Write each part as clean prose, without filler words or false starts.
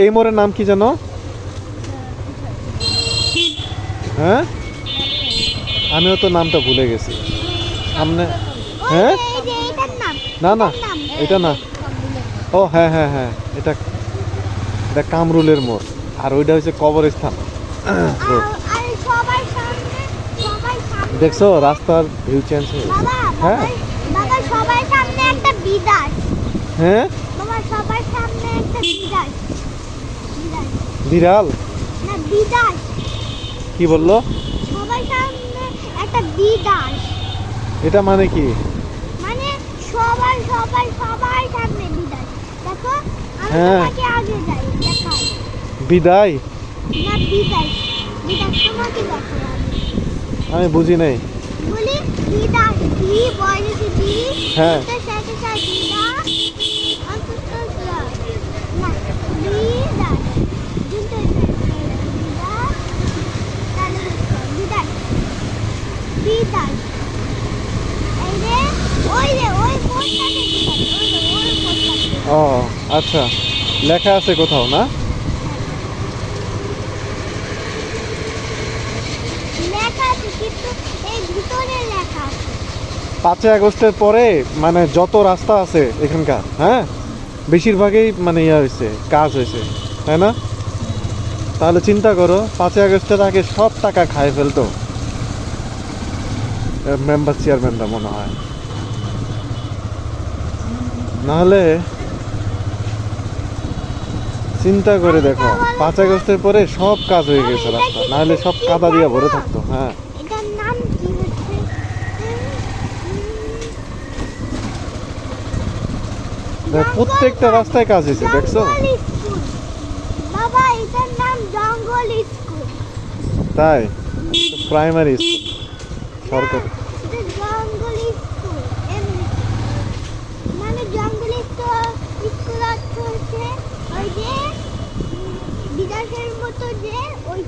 এই মোড়ের নাম কি জানো? হ্যাঁ, আমিও তো নামটা ভুলে গেছি। সামনে হ্যাঁ, না না এটা না। ও হ্যাঁ হ্যাঁ হ্যাঁ, এটা এটা কামরুলের মোড়, আর ওইটা হচ্ছে কবরস্থান রোড। দেখছো রাস্তার ভিউ চেঞ্জ হয়ে গেছে। হ্যাঁ হ্যাঁ, বিড়াল কি বললো? এটা মানে কি? মানে সবাই সবাই সবাই সামনে বিদায়। দেখো আমি হ্যাঁ। তোমাকে আগে যাই দেখাই। বিদায়? না বিদায়, বিদায় তোমাকে দেখাই আমি বুঝি নাই। বলি বিদায়, বি বয়সে বি, হ্যাঁ। তো সাথে সাথে বিদায়, অন্তত না বিদায়, কিন্তু বিদায়, তাহলে বিদায়, বিদায়। ও আচ্ছা, লেখা আছে কোথাও না? লেখা আছে কিন্তু এই ভিতরে লেখা আছে। 5ই আগস্টের পরে মানে যত রাস্তা আছে এখানকার, হ্যাঁ, বেশিরভাগই মানে ইয়া হয়েছে, কাজ হয়েছে, তাই না? তাহলে চিন্তা করো 5ই আগস্টের আগে সব টাকা খায় ফেলতো মেম্বার চেয়ারম্যানরা মনে হয়। নাহলে চিন্তা করে দেখো 5ই আগস্টের পরে সব কাজ হয়ে গেছে রাস্তা, নাহলে সব কাদা দিয়ে ভরে থাকতো। হ্যাঁ, এটার নাম কি হচ্ছে? প্রত্যেকটা রাস্তায় কাজ হয়েছে, দেখছো? জঙ্গল স্কুল। বাবা এটার নাম জঙ্গল স্কুল। তাই প্রাইমারি স্কুল সরকারি। এটা জঙ্গল স্কুল এমনি, মানে জঙ্গল স্কুল অর্থ হচ্ছে ওই যে বিদেশের মতো যে ওই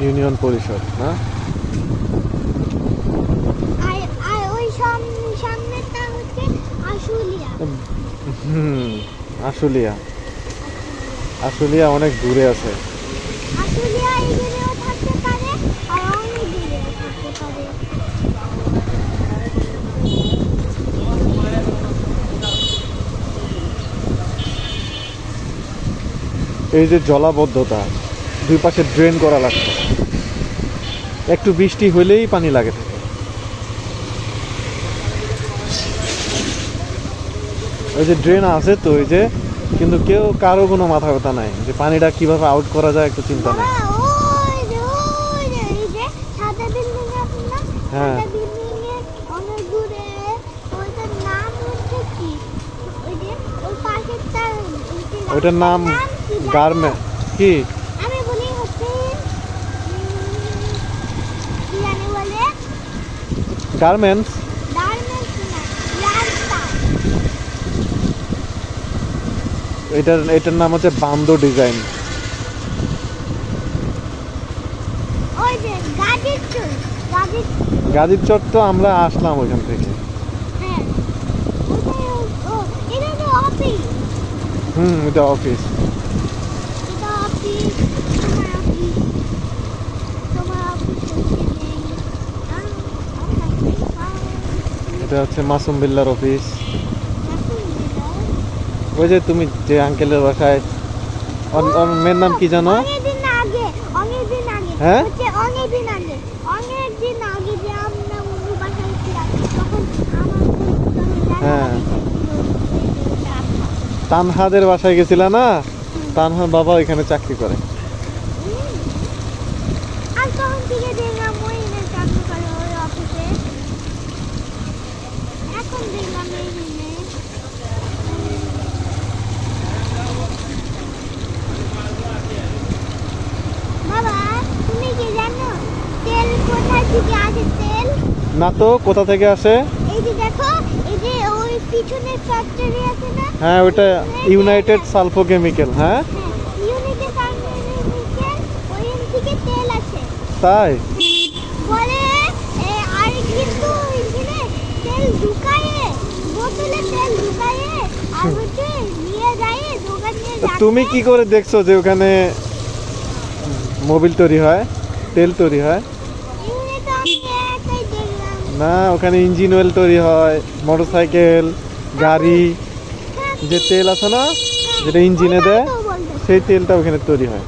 ইউনিয়ন পরিষদ না? আর ওই সামনেটা হচ্ছে আশুলিয়া। হুম, আশুলিয়া। আশুলিয়া অনেক দূরে আছে। আশুলিয়া এখানেও থাকতে পারে আর অনেক দূরেও থাকতে পারে। এই যে জলাবদ্ধতা, দুই পাশে ড্রেন করা লাগতো, একটু বৃষ্টি হলেই পানি লাগে থাকে। ওই যে ড্রেন আছে তো, ওই যে, কিন্তু কেউ কারো কোনো মাথা ব্যথা নাই যে পানিটা কিভাবে আউট করা যায়, একটু চিন্তা নেই। বাবা ওই যে এই যে সাদা বিল্ডিং আছে না, হ্যাঁ। সাদা বিল্ডিং এর অনেক দূরে ওইটার নাম হচ্ছে কি? ওই যে ওই পাশেরটা ওইটার নাম কি জানো? গার্মেন্ট কি? আমি বলি হচ্ছে কি জানি বলে গার্মেন্টস? গার্মেন্টস না, রাস্তা। এটার নাম হচ্ছে বান্দো ডিজাইন। ওই যে গাজীর চুল, গাজীর, গাজীর চর তো আমরা আসলাম ওইখান থেকে। হ্যাঁ ওটাই। ও এটা তো অফিস, হুম, এটা অফিস। এটা অফিস, তোমার অফিস, তোমার অফিস হচ্ছে নেই। এটা হচ্ছে মাসুম বিল্লার অফিস। এখন ওই যে তুমি যে আঙ্কেলের বাসায়, ওর মেয়ের নাম কি জানো? অনেকদিন আগে, অনেকদিন আগে, হ্যাঁ? হচ্ছে অনেকদিন আগে, অনেকদিন আগে যে আমরা অন্য বাসায় ছিলাম তখন হ্যাঁ, আমার তানহাদের বাসায় গেছিলা না? তানহার বাবা এখানে চাকরি করে। আর তখন থেকে দেখলাম ওই না চাকরি করে ওই অফিসে। এখন দেখলাম এই দিনে বাবা তুমি কি জানো তেল কোথায় থেকে আসে? তেল না তো, কোথা থেকে আসে? এই যে দেখো, এই যে ওই পিছনে ফ্যাক্টরি আছে না? হ্যাঁ, ওইটা ইউনাইটেড সালফো কেমিক্যাল। হ্যাঁ, হ্যাঁ, ইউনিটেড কেমিক্যাল, ওইখান থেকে তেল আসে। তাই? বলে আর কিন্তু এখানে তেল ঢুকায়ে, বোতলে তেল ঢুকায়ে তুমি কি করে দেখছো যে ওখানে মোবিল তৈরি হয়, তেল তৈরি হয়? ইউনে তো আমি একাই দেখলাম। না, ওখানে ইঞ্জিন অয়েল তৈরি হয়, মোটরসাইকেল, গাড়ি, যে তেল আছে না যেটা ইঞ্জিনে দেয়, ওটাই তো বলতেছি। সেই তেলটা ওখানে তৈরি হয়।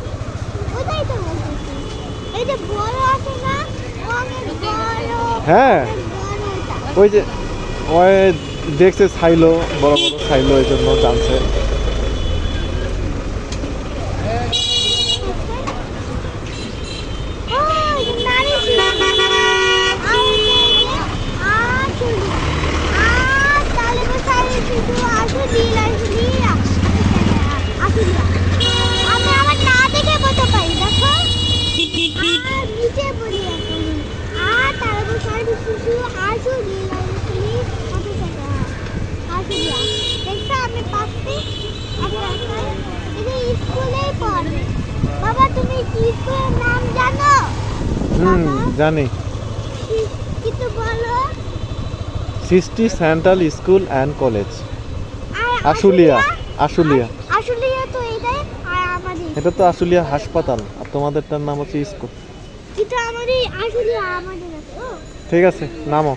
ওটাই তো বলতেছি। এই যে বড় আছে না, অনেক বড়। হ্যাঁ, অনেক বড় এটা। ওই যে ওই দেখছে ছাইলো, বড় বড় ছাইলো, এই জন্য জানছে। ও, এটা নারী শিশু। আর এই যে আসলি। তাহলে বসাই শিশু আসলিয়া। আমি আমার না দেখে বলতে পারি, দেখো। নিচে বলি এখন। তাহলে বসাই শিশু আসলিয়া। আসলিয়া। দেখছো আমি পাচ্ছি? এটা স্কুলেই পড়ে। বাবা তুমি কি স্কুলের নাম জানো? জানি। কিছু বলো। সৃষ্টি সেন্ট্রাল স্কুল অ্যান্ড কলেজ, আর আশুলিয়া। আশুলিয়া, আশুলিয়া তো এটাই। আর আমাদের এটা তো আশুলিয়া হাসপাতাল, আর তোমাদেরটার নাম হচ্ছে স্কুল। কিন্তু আমাদের আশুলিয়া আমাদের আছে। ও ঠিক আছে, নামো।